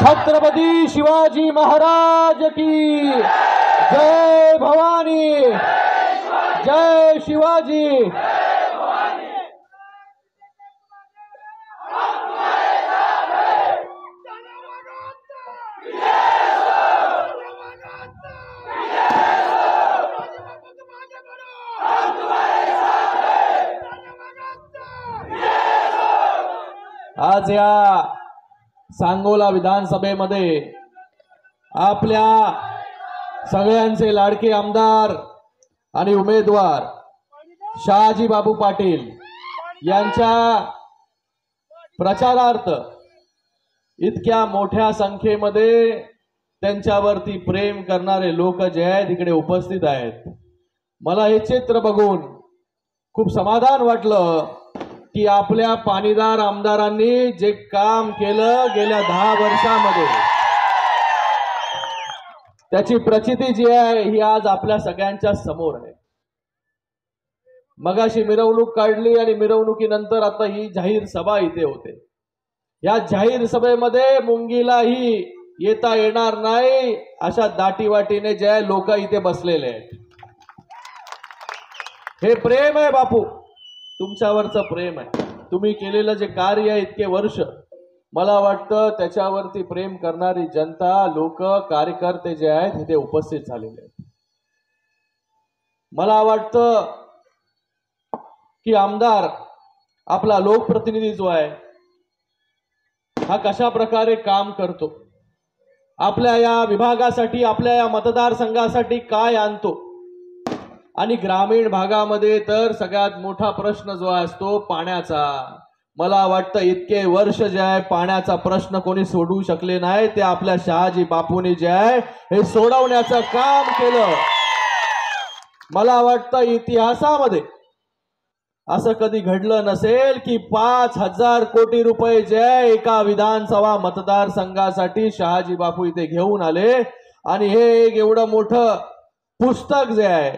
छत्रपती शिवाजी महाराज की जय भवानी, जय शिवाजी। आज या सांगोला विधानसभेमध्ये आपल्या सगळ्यांचे लाडके आमदार आणि उमेदवार शहाजी बापू पाटील यांच्या प्रचारार्थ इतक्या मोठ्या संख्येमध्ये त्यांच्यावरती प्रेम करणारे लोक जे आहेत इकडे उपस्थित आहेत। मला हे चित्र बघून खूप समाधान वाटलं की आपल्या पाणीदार आमदारांनी जे काम केलं गेल्या 10 वर्षामध्ये त्याची प्रचिती जी आहे ही आज आपल्या सगळ्यांच्या समोर आहे। मगाशी मिरवणूक काढली आणि मिरवणुकीनंतर आता ही जाहीर सभा इथे होते। या जाहीर सभेमध्ये मुंगीलाही येता येणार नाही अशा दाटीवाटीने जे लोक इथे बसलेले आहेत। हे प्रेम आहे बापू, तुमच्यावरचं प्रेम आहे। तुम्ही केलेलं जे कार्य आहे इतके वर्ष, मला वाटतं त्याच्यावरती प्रेम करणारी जनता, लोक, कार्यकर्ते जे आहेत इथे उपस्थित झालेले आहेत। मला वाटतं की आमदार आपला लोकप्रतिनिधी जो आहे हा कशा प्रकारे काम करतो, आपल्या या विभागासाठी, आपल्या या मतदारसंघासाठी काय आणतो। आणि ग्रामीण भागामध्ये तर सगळ्यात मोठा प्रश्न जो असतो पाण्याचा। मला वाटतं इतके वर्ष जे आहे पाण्याचा प्रश्न कोणी सोडवू शकले नाही, ते आपल्या शहाजी बापूंनी जे आहे हे सोडवण्याचं काम केलं। मला वाटतं इतिहासामध्ये असं कधी घडलं नसेल की 5000 कोटी रुपये जे आहे एका विधानसभा मतदारसंघासाठी शहाजी बापू इथे घेऊन आले। आणि हे एक एवढं मोठं पुस्तक जे आहे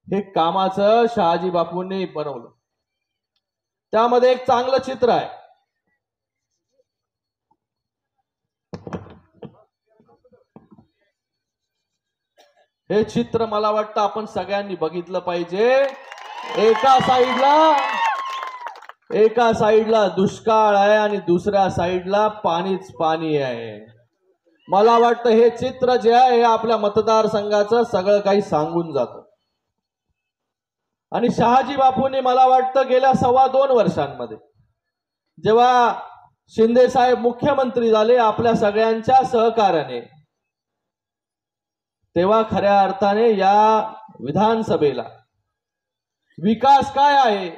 हे कामाचं शहाजी बापूंनी बनवलं। त्यामध्ये एक चांगलं चित्र आहे। हे चित्र मला वाटतं आपण सगळ्यांनी बघितलं पाहिजे। एका साईडला दुष्काळ आहे आणि दुसऱ्या साईडला पाणीच पाणी आहे। मला वाटतं हे चित्र जे आहे हे आपल्या मतदारसंघाचं सगळं काही सांगून जातं। आणि शहाजी बापूंनी मला वाटतं गेल्या 2.25 वर्षांमध्ये जेव्हा शिंदे साहेब मुख्यमंत्री झाले आपल्या सगळ्यांच्या सहकार्याने, तेव्हा खऱ्या अर्थाने या विधानसभेला विकास काय आहे,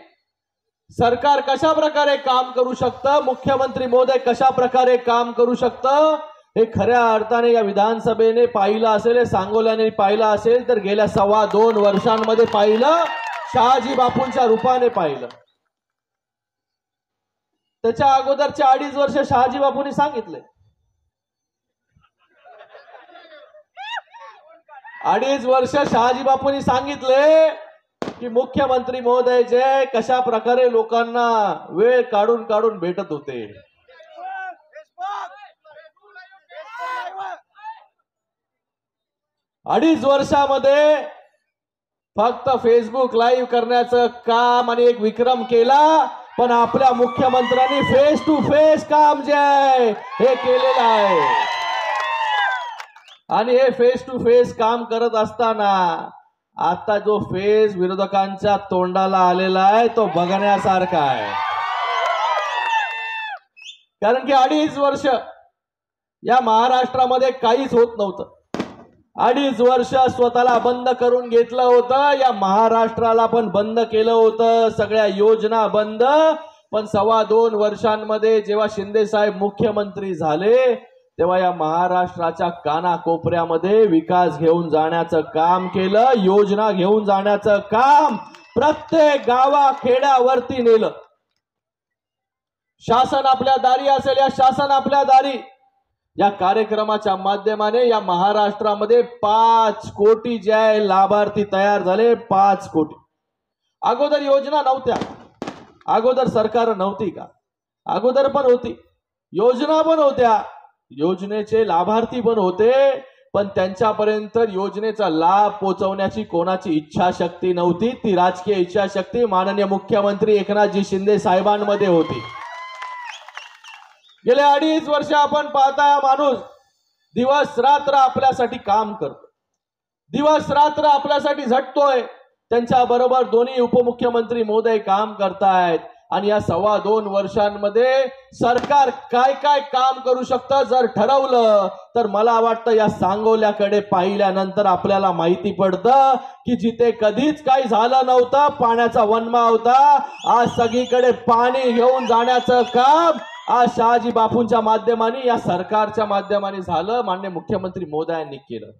सरकार कशा प्रकारे काम करू शकतं, मुख्यमंत्री महोदय कशा प्रकारे काम करू शकतं, हे खऱ्या अर्थाने या विधानसभेने पाहिलं असेल, सांगोल्याने पाहिलं असेल, तर गेल्या 2.25 वर्षांमध्ये पाहिलं, शहाजी बापूंच्या रूपाने पाहिलं। त्याच्या अगोदरचे 2.5 वर्ष शहाजी बापूंनी सांगितले, 2.5 वर्ष शहाजी बापूंनी सांगितले की मुख्यमंत्री महोदय जे कशा प्रकारे लोकांना वेळ काढून काढून भेटत होते। अडीच वर्षामध्ये फक्त फेसबुक लाईव्ह करण्याचं काम आणि एक विक्रम केला, पण आपल्या मुख्यमंत्र्यांनी फेस टू फेस काम जे आहे हे केलेलं आहे। आणि हे फेस टू फेस काम करत असताना आता जो फेस विरोधकांच्या तोंडाला आलेला आहे तो बघण्यासारखा आहे। कारण की 2.5 वर्ष या महाराष्ट्रामध्ये काहीच होत नव्हतं। 2.5 वर्ष स्वतःला बंद करून घेतलं होतं, या महाराष्ट्राला पण बंद केलं होतं, सगळ्या योजना बंद। पण 2.25 वर्षांमध्ये जेव्हा शिंदे साहेब मुख्यमंत्री झाले तेव्हा या महाराष्ट्राच्या कानाकोपऱ्यामध्ये विकास घेऊन जाण्याचं काम केलं, योजना घेऊन जाण्याचं काम प्रत्येक गावाखेड्यावरती नेलं। शासन आपल्या दारी असेल, या शासन आपल्या दारी या कार्यक्रमाच्या माध्यमाने या महाराष्ट्रामध्ये 5 कोटी जे आहे लाभार्थी तयार झाले। 5 कोटी। अगोदर योजना नव्हत्या, अगोदर सरकार नव्हती का? अगोदर पण होती, योजना पण होत्या, योजनेचे लाभार्थी पण होते, पण त्यांच्यापर्यंत योजनेचा लाभ पोहोचवण्याची कोणाची इच्छाशक्ती नव्हती. ती राजकीय इच्छाशक्ती माननीय मुख्यमंत्री एकनाथजी शिंदे साहेबांमध्ये होती. गेले 2.5 वर्ष आपण पाहताय, माणूस दिवस रात्र आपल्यासाठी काम करतो, दिवस रात्र आपल्यासाठी झटतोय. त्यांच्या बरोबर दोन्ही उपमुख्यमंत्री महोदय काम करतायत. आणि या 2.25 वर्षांमध्ये सरकार काय काय काम करू शकतं जर ठरवलं तर मला वाटतं या सांगोल्याकडे पाहिल्यानंतर आपल्याला माहिती पडतं की जिथे कधीच काही झालं नव्हतं, पाण्याचा वनवा होता, आज सगळीकडे पाणी घेऊन जाण्याचं काम आज शहाजी बापूंच्या माध्यमाने, या सरकारच्या माध्यमाने झालं, माननीय मुख्यमंत्री महोदयांनी केलं.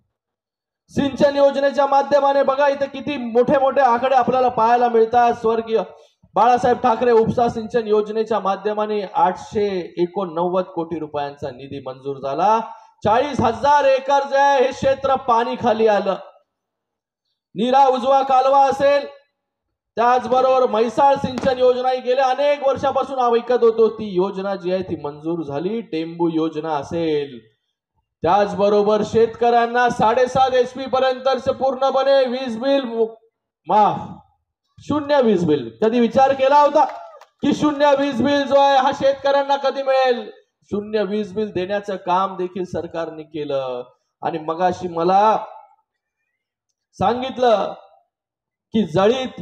सिंचन योजनेच्या माध्यमाने बघा इथे किती मोठे मोठे आकडे आपल्याला पाहायला मिळतात. स्वर्गीय बाळासाहेब ठाकरे उपसा सिंचन योजनेच्या माध्यमाने 889 कोटी रुपयांचा निधी मंजूर झाला. 40,000 एकर जे आहे हे क्षेत्र पाणी खाली आलं. नीरा उजवा कालवा असेल, त्याचबरोबर म्हैसाळ सिंचन योजना गेल्या अनेक वर्षापासून ऐकत होतो, ती योजना जी आहे ती मंजूर झाली. टेंबू योजना असेल, त्याचबरोबर शेतकऱ्यांना 7.5 HP पर्यंत पूर्णपणे वीज बिल माफ, 0 वीज बिल. कधी विचार केला होता की 0 वीज बिल जो आहे हा शेतकऱ्यांना कधी मिळेल? 0 वीज बिल देण्याचं काम देखील सरकारने केलं. आणि मगाशी मला सांगितलं की जळीत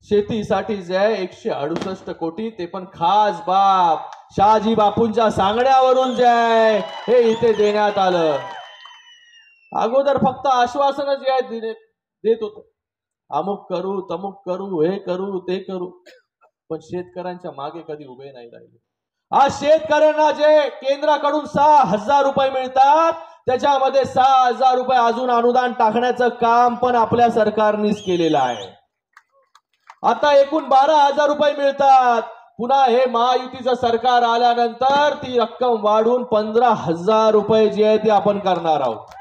शेतीसाठी जे आहे 168 कोटी, ते पण खास बाप शहाजी बापूंच्या सांगण्यावरून जे आहे हे इथे देण्यात आलं. अगोदर फक्त आश्वासन जे आहे देत होतं, अमुक करू तमुक करू, हे करू ते करू, पण शेतकऱ्यांच्या मागे कधी उभे नाही राहिले. आज शेतकऱ्यांना जे केंद्राकडून 6,000 रुपये मिळतात, त्याच्यामध्ये 6,000 रुपये अजून अनुदान टाकण्याचं काम पण आपल्या सरकारनेच केलेलं आहे. आता एकूण 12,000 रुपये मिळतात. पुन्हा हे महायुतीचं सरकार आल्यानंतर ती रक्कम वाढून 15,000 रुपये जी आहे ती आपण करणार आहोत.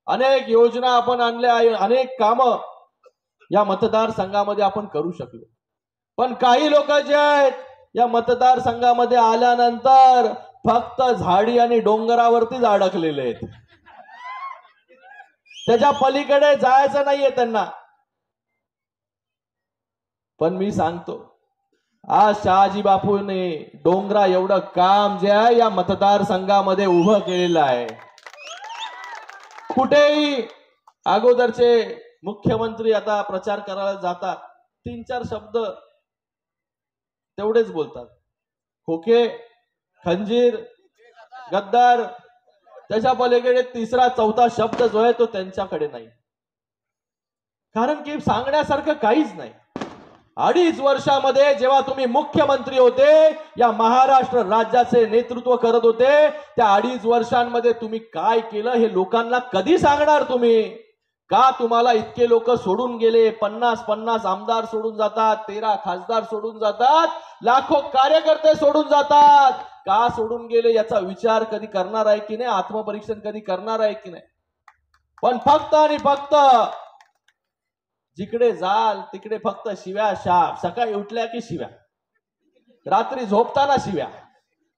अनेक योजना आपण आणल्या, अनेक कामं या मतदारसंघामध्ये आपण करू शकलो. पण काही लोक जे आहेत या मतदारसंघामध्ये आल्यानंतर फक्त झाडी आणि डोंगरावरतीच अडकलेले आहेत. त्याच्या पलीकडे जायचं नाहीये त्यांना. पण मी सांगतो, आज शहाजी बापूने डोंगरा एवढं काम जे आहे या मतदारसंघामध्ये उभं केलेलं आहे. कुठेही अगोदरचे मुख्यमंत्री आता प्रचार करायला जातात, 3-4 शब्द तेवढेच बोलतात, खोके, खंजीर, गद्दार. त्याच्या पलीकडे 3रा-4था शब्द जो आहे तो त्यांच्याकडे नाही. कारण की सांगण्यासारखं काहीच नाही. 2.5 वर्षामध्ये जेव्हा तुम्ही मुख्यमंत्री होते, या महाराष्ट्र राज्याचे नेतृत्व करत होते, त्या 2.5 वर्षांमध्ये तुम्ही काय केलं हे लोकांना कधी सांगणार तुम्ही? का तुम्हाला इतके लोक सोडून गेले? 50 आमदार सोडून जातात, 13 खासदार सोडून जातात, लाखो कार्यकर्ते सोडून जातात. का सोडून गेले याचा विचार कधी करणार आहे की नाही? आत्मपरीक्षण कधी करणार आहे की नाही? पण फक्त आणि फक्त जिकडे जाल तिकडे फक्त शिव्या शाप. सकाळी उठल्या की शिव्या, रात्री झोपताना शिव्या.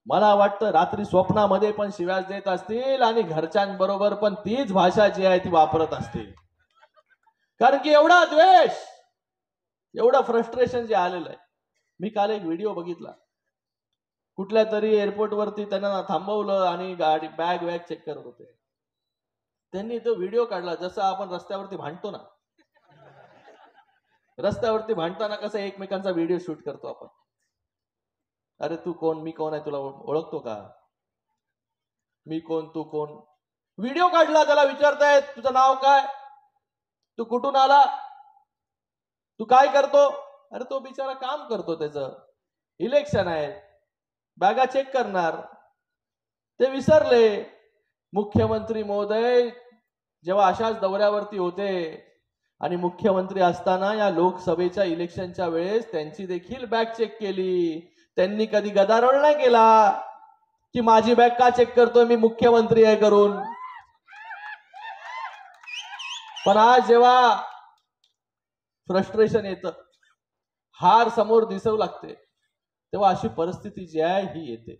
मला वाटतं रात्री स्वप्नामध्ये पण शिव्या देत असतील आणि घरच्यांबरोबर पण तीच भाषा जी आहे ती वापरत असतील. कारण की एवढा द्वेष, एवढं फ्रस्ट्रेशन जे आलेलं आहे. मी काल एक व्हिडिओ बघितला, कुठल्या तरी एअरपोर्ट वरती त्यांना थांबवलं आणि गाडी बॅग चेक करत होते. त्यांनी तो व्हिडिओ काढला, जसं आपण रस्त्यावरती भांडतो ना, रस्त्यावरती भांडताना कसं एकमेकांचा व्हिडिओ शूट करतो आपण. अरे तू कोण, मी कोण आहे, तुला ओळखतो का, मी कोण, तू कोण. व्हिडिओ काढला, त्याला विचारतायत तुझं नाव काय, तू कुठून आला, तू काय करतो. अरे तो बिचारा काम करतो, त्याचं इलेक्शन आहे, बॅगा चेक करणार. ते विसरले. मुख्यमंत्री महोदय जेव्हा अशाच दौऱ्यावरती होते आणि मुख्यमंत्री असताना या लोकसभेच्या इलेक्शनच्या वेळेस त्यांची देखील बॅग चेक केली. त्यांनी कधी गदारोळ नाही केला की माझी बॅग का चेक करतोय, मी मुख्यमंत्री आहे करून. पण आज जेव्हा फ्रस्ट्रेशन येतं, हार समोर दिसू लागते, तेव्हा अशी परिस्थिती जी आहे ही येते.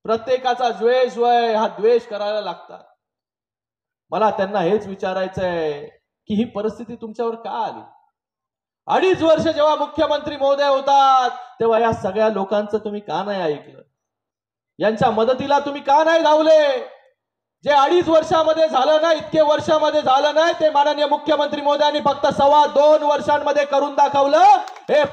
प्रत्येकाचा द्वेष जो आहे हा द्वेष करायला लागतात. मला त्यांना हेच विचारायचं आहे की ही परिस्थिती तुमच्यावर का आली? 2.5 वर्ष जेव्हा मुख्यमंत्री महोदय होतात तेव्हा या सगळ्या लोकांचं तुम्ही का नाही ऐकलं? यांच्या मदतीला तुम्ही का नाही धावले? जे 2.5 वर्षामध्ये झालं नाही, इतके वर्षामध्ये झालं नाही, ते माननीय मुख्यमंत्री महोदयांनी फक्त 2.25 वर्षांमध्ये करून दाखवलं. हे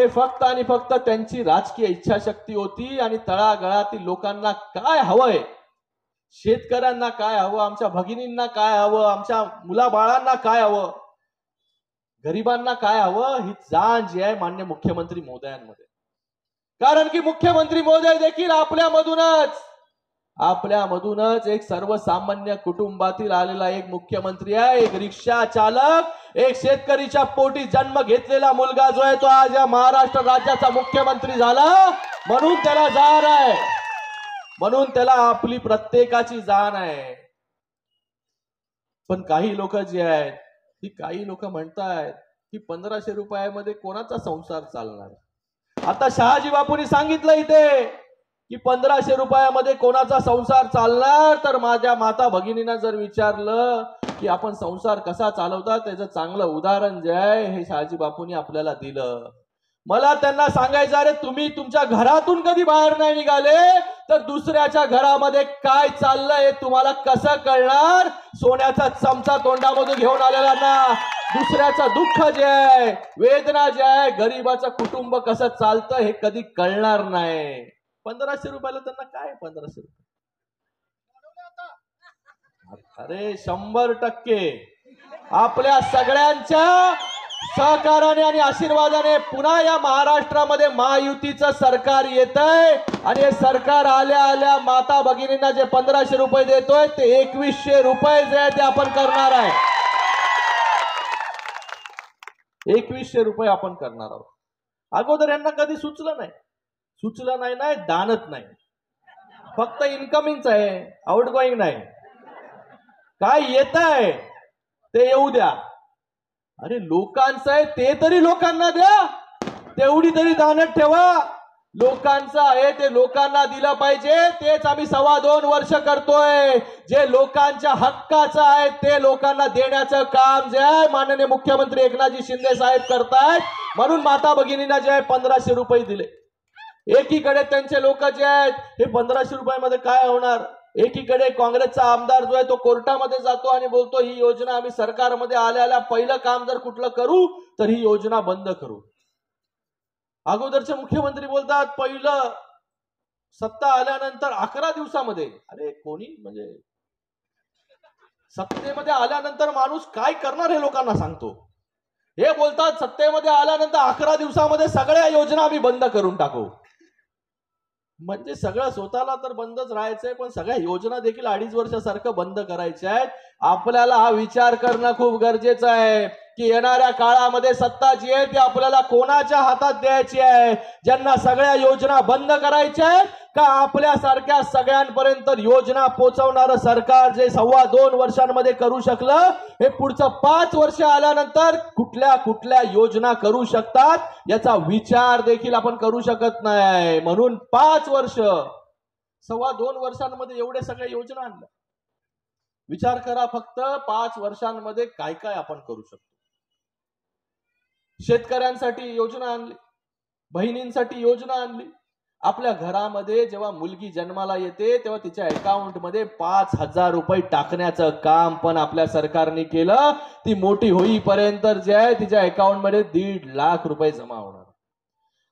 फक्त आणि फक्त त्यांची राजकीय इच्छाशक्ती होती. आणि तळागाळातील लोकांना काय हवंय, शेतकऱ्यांना काय हवं, आमच्या भगिनींना काय हवं, आमच्या मुलाबाळांना काय हवं, गरिबांना काय हवं, ही जाण जी आहे मान्य मुख्यमंत्री महोदयांमध्ये. कारण की मुख्यमंत्री महोदय देखील आपल्यामधूनच एक सर्वसामान्य कुटुंबातील आलेला एक मुख्यमंत्री आहे. एक रिक्षा चालक, एक शेतकरीच्या पोटी जन्म घेतलेला मुलगा जो आहे तो आज या महाराष्ट्र राज्याचा मुख्यमंत्री झाला. म्हणून त्याला जाण आहे, म्हणून त्याला आपली प्रत्येकाची जाण आहे. पण काही लोक जे आहेत, काही लोक म्हणतात की 1500 रुपयामध्ये कोणाचा संसार चालणार? आता शहाजी बापूंनी सांगितलं इथे की 1500 रुपयामध्ये कोणाचा संसार चालणार? तर माझ्या माता भगिनींना जर विचारलं की आपण संसार कसा चालवतात, त्याचं चांगलं उदाहरण जे आहे हे शहाजी बापूंनी आपल्याला दिलं. मला त्यांना सांगायचं, अरे तुम्ही तुमच्या घरातून कधी बाहेर नाही निघाले तर दुसऱ्याच्या घरामध्ये काय चाललंय हे तुम्हाला कसं कळणार? सोन्याचा चमचा तोंडामधून घेऊन आलेला ना, दुसऱ्याचं दुःख जे आहे, वेदना जे आहे, गरीबाचं कुटुंब कसं चालतं हे कधी कळणार नाही. 1500 रुपयाला त्यांना काय 1500 रुपये? अरे 100% आपल्या सगळ्यांच्या सहकार्याने आणि आशीर्वादाने पुन्हा या महाराष्ट्रामध्ये महायुतीचं सरकार येतंय. आणि हे सरकार आल्या आल्या माता भगिनींना जे 1500 रुपये देतोय ते 2100 रुपये जे आहे ते आपण करणार आहे. 2100 रुपये आपण करणार आहोत. अगोदर यांना कधी सुचलं नाही, दानत नाही, फक्त इन्कमिंगच आहे, आउटगोईंग नाही. काय येत आहे ते येऊ द्या. अरे लोकांचं आहे ते तरी लोकांना द्या, तेवढी तरी दानत ठेवा. लोकांचं आहे ते लोकांना दिलं पाहिजे. तेच आम्ही 2.25 वर्ष करतोय. जे लोकांच्या हक्काचं आहे ते लोकांना देण्याचं काम जे आहे माननीय मुख्यमंत्री एकनाथजी शिंदे साहेब करतायत. म्हणून माता भगिनींना जे आहे 1500 रुपये दिले. एकीकडे त्यांचे लोक जे आहेत हे 1500 रुपयामध्ये काय होणार? एकीकडे काँग्रेसचा आमदार जो आहे तो कोर्टामध्ये जातो आणि बोलतो ही योजना आम्ही सरकारमध्ये आल्या पहिलं काम जर कुठलं करू तर ही योजना बंद करू. अगोदरचे मुख्यमंत्री बोलतात पहिलं सत्ता आल्यानंतर 11 दिवसामध्ये. अरे कोणी म्हणजे सत्तेमध्ये आल्यानंतर माणूस काय करणार हे लोकांना सांगतो. हे बोलतात सत्तेमध्ये आल्यानंतर 11 दिवसामध्ये सगळ्या योजना आम्ही बंद करून टाकू. म्हणजे सगळं स्वतःला तर बंदच राहायचंय, पण सगळ्या योजना देखील 2.5 वर्षासारखं बंद करायच्या आहेत. आपल्याला हा विचार करणं खूप गरजेचं आहे की येणाऱ्या काळामध्ये सत्ता जी आहे ती आपल्याला कोणाच्या हातात द्यायची आहे? ज्यांना सगळ्या योजना बंद करायच्या आहेत का आपल्यासारख्या सगळ्यांपर्यंत योजना पोहोचवणारं सरकार जे 2.25 वर्षांमध्ये करू शकलं हे पुढचं 5 वर्ष आल्यानंतर कुठल्या कुठल्या योजना करू शकतात याचा विचार देखील आपण करू शकत नाही. म्हणून 5 वर्ष 2.25 वर्षांमध्ये एवढे सगळ्या योजना आणल्या. विचार करा फक्त 5 वर्षांमध्ये काय काय आपण करू शकतो. शेतकऱ्यांसाठी योजना आणली, बहिणींसाठी योजना आणली. आपल्या घरामध्ये जेव्हा मुलगी जन्माला येते तेव्हा तिच्या अकाउंटमध्ये 5000 रुपये टाकण्याचं काम पण आपल्या सरकारने केलं. ती मोठी होईपर्यंत जे आहे तिच्या अकाउंटमध्ये 1.5 लाख रुपये जमा होणार.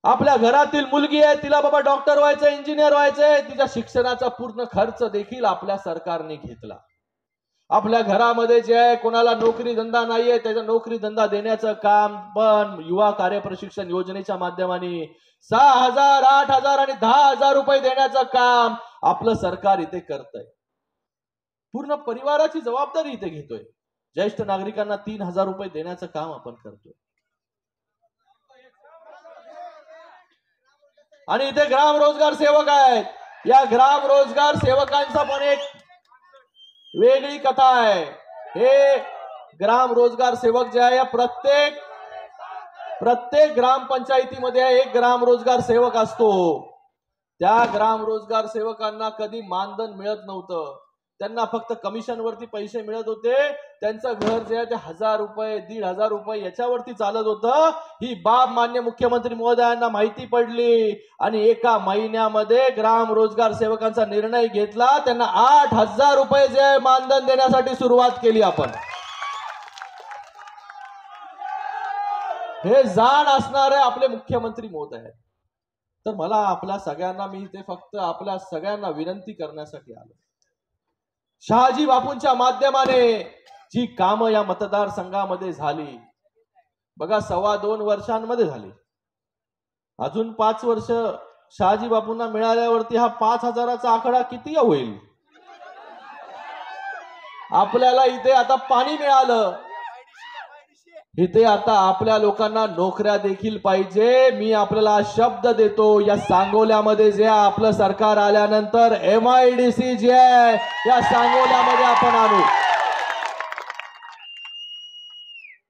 आपल्या घरातील मुलगी आहे तिला बाबा डॉक्टर व्हायचं, इंजिनियर व्हायचंय, तिच्या शिक्षणाचा पूर्ण खर्च देखील आपल्या सरकारने घेतला. आपल्या घरामध्ये जे आहे कोणाला नोकरी धंदा नाहीये त्याचा नोकरी धंदा देण्याचं काम पण युवा कार्य प्रशिक्षण योजनेच्या माध्यमाने 6000, 8000 आणि 10000 रुपये देण्याचं काम आपलं सरकार इथे करतंय. पूर्ण परिवाराची जबाबदारी इथे घेतोय. ज्येष्ठ नागरिकांना 3000 रुपये देण्याचं काम आपण करतोय. आणि इथे ग्राम रोजगार सेवक आहेत. या ग्राम रोजगार सेवकांचा पण एक वेगळी कथा आहे. हे ग्राम रोजगार सेवक जे आहे प्रत्येक प्रत्येक ग्रामपंचायतीमध्ये एक ग्राम रोजगार सेवक असतो. त्या ग्राम रोजगार सेवकांना कधी मानधन मिळत नव्हतं. त्यांना फक्त कमिशनवरती पैसे मिळत होते. त्यांचं घर जे आहे ते 1000 रुपये 1500 रुपये याच्यावरती चालत होतं. ही बाब मान्य मुख्यमंत्री महोदयांना माहिती पडली आणि एका महिन्यामध्ये ग्राम रोजगार सेवकांचा निर्णय घेतला. त्यांना 8000 रुपये जे आहे मानधन देण्यासाठी सुरुवात केली आपण. हे जाण असणारे आपले मुख्यमंत्री महोदय आहेत. तर मला आपल्या सगळ्यांना मी इथे फक्त आपल्या सगळ्यांना विनंती करण्यासाठी आलो. शहाजी बापूंच्या माध्यमाने जी कामं या मतदारसंघामध्ये झाली बघा 2.25 वर्षांमध्ये झाली. अजून 5 वर्ष शहाजी बापूंना मिळाल्यावरती हा 5000चा आकडा किती होईल. आपल्याला इथे आता पाणी मिळालं. इथे आता आपल्या लोकांना नोकऱ्या देखील पाहिजे. मी आपल्याला शब्द देतो या सांगोल्यामध्ये जे आपलं सरकार आल्यानंतर MIDC जे आहे या सांगोल्यामध्ये आपण आणू.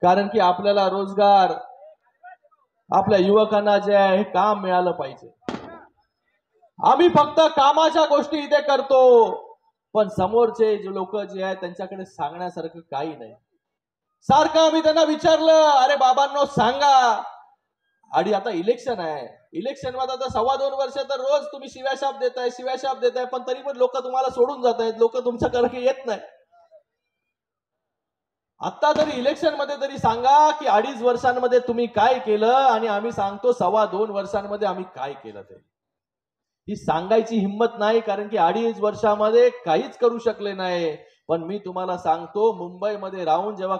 कारण की आपल्याला रोजगार आपल्या युवकांना जे आहे हे काम मिळालं पाहिजे. आम्ही फक्त कामाच्या गोष्टी इथे करतो पण समोरचे जे लोक जे आहेत त्यांच्याकडे सांगण्यासारखं काही नाही. सारखं आम्ही त्यांना विचारलं अरे बाबांनो सांगा. आणि आता इलेक्शन आहे. इलेक्शन मध्ये आता 2.25 वर्ष तर रोज तुम्ही शिव्याशाप देताय पण तरी पण लोक तुम्हाला सोडून जात आहेत. लोक तुमच्याकडे येत नाही. आता तरी इलेक्शन मध्ये तरी सांगा की 2.5 वर्षांमध्ये तुम्ही काय केलं आणि आम्ही सांगतो 2.25 वर्षांमध्ये आम्ही काय केलं. ते ही सांगायची हिंमत नाही कारण की 2.5 वर्षामध्ये काहीच करू शकले नाही. पण मी तुम्हाला सांगतो मुंबईमध्ये राहून जेव्हा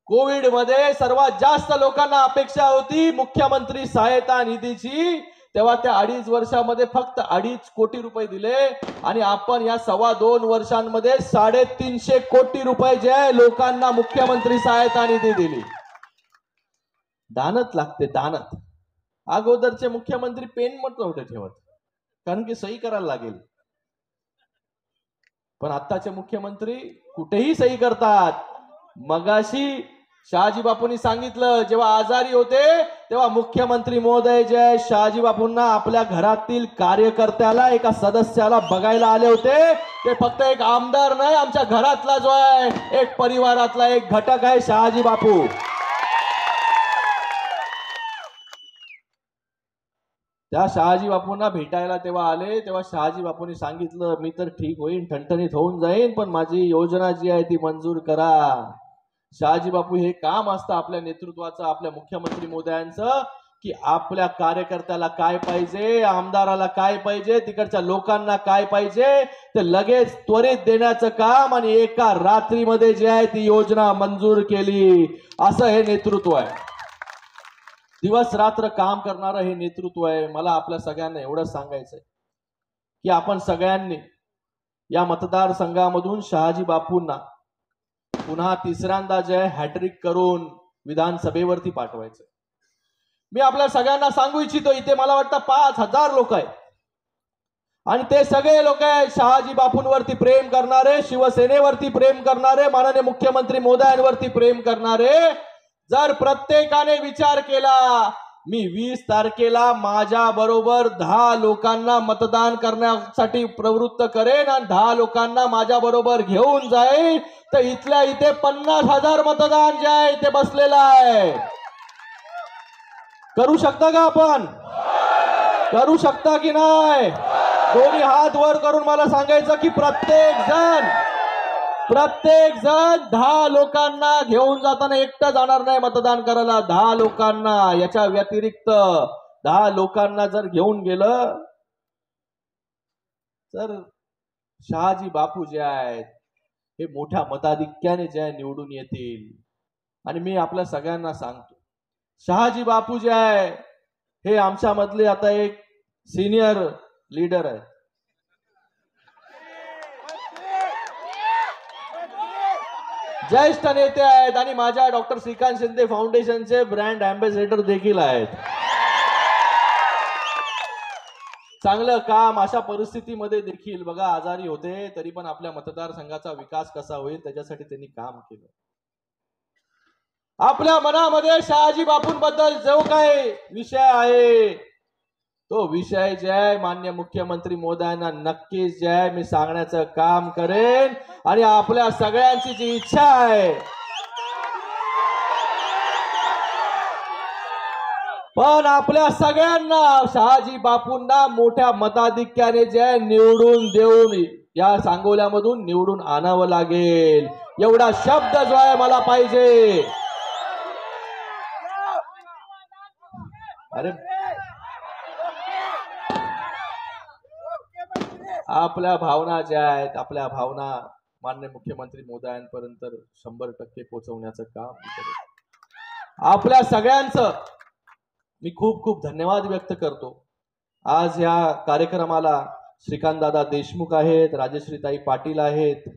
कोविडमध्ये सर्वात जास्त लोकांना अपेक्षा होती मुख्यमंत्री सहायता निधीची तेव्हा त्या 2.5 वर्षामध्ये फक्त 2.5 कोटी रुपये दिले आणि आपण या 2.25 वर्षांमध्ये 350 कोटी रुपये जे लोकांना मुख्यमंत्री सहायता निधी दिली. दानत लागते दानत. अगोदरचे मुख्यमंत्री पेन मत नव्हते ठेवत कारण की सही करायला लागेल. पण आत्ताचे मुख्यमंत्री कुठेही सही करतात. मगाशी शहाजी बापूंनी सांगितलं जेव्हा आजारी होते तेव्हा मुख्यमंत्री महोदय जे आहे शहाजी बापूंना आपल्या घरातील कार्यकर्त्याला एका सदस्याला बघायला आले होते. ते फक्त एक आमदार नाही आमच्या घरातला जो आहे एक परिवारातला एक घटक आहे शहाजी बापू. त्या शहाजी बापूंना भेटायला तेव्हा आले तेव्हा शहाजी बापूंनी सांगितलं मी तर ठीक होईन ठणठणीत होऊन जाईन पण माझी योजना जी आहे ती मंजूर करा. शहाजी बापू हे काम असतं आपल्या नेतृत्वाचं आपल्या मुख्यमंत्री महोदयांचं की आपल्या कार्यकर्त्याला काय पाहिजे आमदाराला काय पाहिजे तिकडच्या लोकांना काय पाहिजे ते लगेच त्वरित देण्याचं काम आणि एका रात्रीमध्ये जे आहे ती योजना मंजूर केली. असं हे नेतृत्व आहे. दिवस रात्र काम करणारं हे नेतृत्व आहे. मला आपल्या सगळ्यांना एवढंच सांगायचंय की आपण सगळ्यांनी या मतदारसंघामधून शहाजी बापूंना पुन्हा तिसऱ्यांदा जे हॅट्रिक करून विधानसभेवरती पाठवायचं. मी आपल्या सगळ्यांना सांगू इच्छितो इथे मला वाटतं 5000 लोक आहेत आणि ते सगळे लोक आहेत शहाजी बापूंवरती प्रेम करणारे शिवसेनेवरती प्रेम करणारे माननीय मुख्यमंत्री महोदयांवरती प्रेम करणारे. जर प्रत्येकाने विचार केला मी 20 तारखेला माझ्या बरोबर 10 लोकांना मतदान करण्यासाठी प्रवृत्त करेन आणि 10 लोकांना माझ्या बरोबर घेऊन जाईल तर इथल्या इथे 50,000 मतदान जे आहे इथे बसलेलं आहे. करू शकता का आपण? करू शकता की नाही? दोन्ही हात वर करून मला सांगायचं की प्रत्येक जण 10 लोकांना घेऊन जाताना एकटा जाणार नाही मतदान करायला. 10 लोकांना याच्या व्यतिरिक्त 10 लोकांना जर घेऊन गेलं तर शहाजी बापू जे आहेत हे मोठ्या मताधिक्याने जे आहे निवडून येतील. आणि मी आपल्या सगळ्यांना सांगतो शहाजी बापू जे आहे हे आमच्या मधले आता एक सिनियर लीडर आहे. ज्येष्ठ नेते आहेत आणि माझ्या डॉक्टर श्रीकांत शिंदे फाउंडेशनचे ब्रँड अँबॅसेडर देखील आहेत. चांगलं काम अशा परिस्थितीमध्ये देखील बघा आजारी होते तरी पण आपल्या मतदारसंघाचा विकास कसा होईल त्याच्यासाठी त्यांनी काम केलं. आपल्या मनामध्ये शहाजी बापूंबद्दल जो काही विषय आहे तो विषय जे आहे माननीय मुख्यमंत्री महोदयांना नक्कीच जे आहे मी सांगण्याचं काम करेन। आणि आपल्या सगळ्यांची जी इच्छा आहे पण आपल्या सगळ्यांना शहाजी बापूंना मोठ्या मताधिक्याने जे आहे निवडून देऊन या सांगोल्यामधून निवडून आणावं लागेल एवढा शब्द जो आहे मला पाहिजे। अरे आपल्या भावना ज्या आहेत आपल्या भावना माननीय मुख्यमंत्री महोदयांपर्यंत 100% पोहोचवण्याचं काम करेल। आपल्या सगळ्यांचं मी खूप खूप धन्यवाद व्यक्त करतो। आज या कार्यक्रमाला श्रीकांतदादा देशमुख आहेत, राजश्रीताई पाटील आहेत,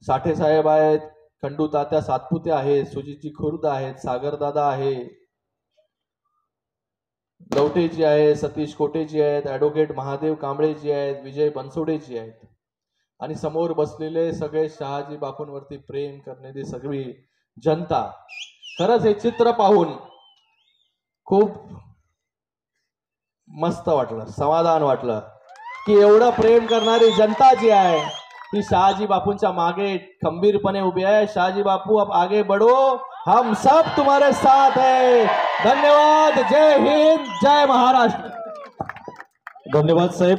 साठे साहेब आहेत, खंडू तात्या सातपुते आहेत, सुजितजी खुर्द आहेत, सागरदादा आहे, लवटेजी आहे, सतीश कोटेजी आहेत, ॲडव्होकेट महादेव कांबळेजी आहेत, विजय बनसोडेजी आहेत आणि समोर बसलेले सगळे शहाजी बापूंवरती प्रेम करणारी सगळी जनता। खरंच हे चित्र पाहून खूप मस्त वाटलं, समाधान वाटलं की एवढं प्रेम करणारी जनता जी आहे ती शहाजी बापूंच्या मागे खंबीरपणे उभी आहे। शहाजी बापू अब आगे बढ़ो, हम सब तुम्हारे साथ है। धन्यवाद। जय हिंद, जय महाराष्ट्र। धन्यवाद साहेब।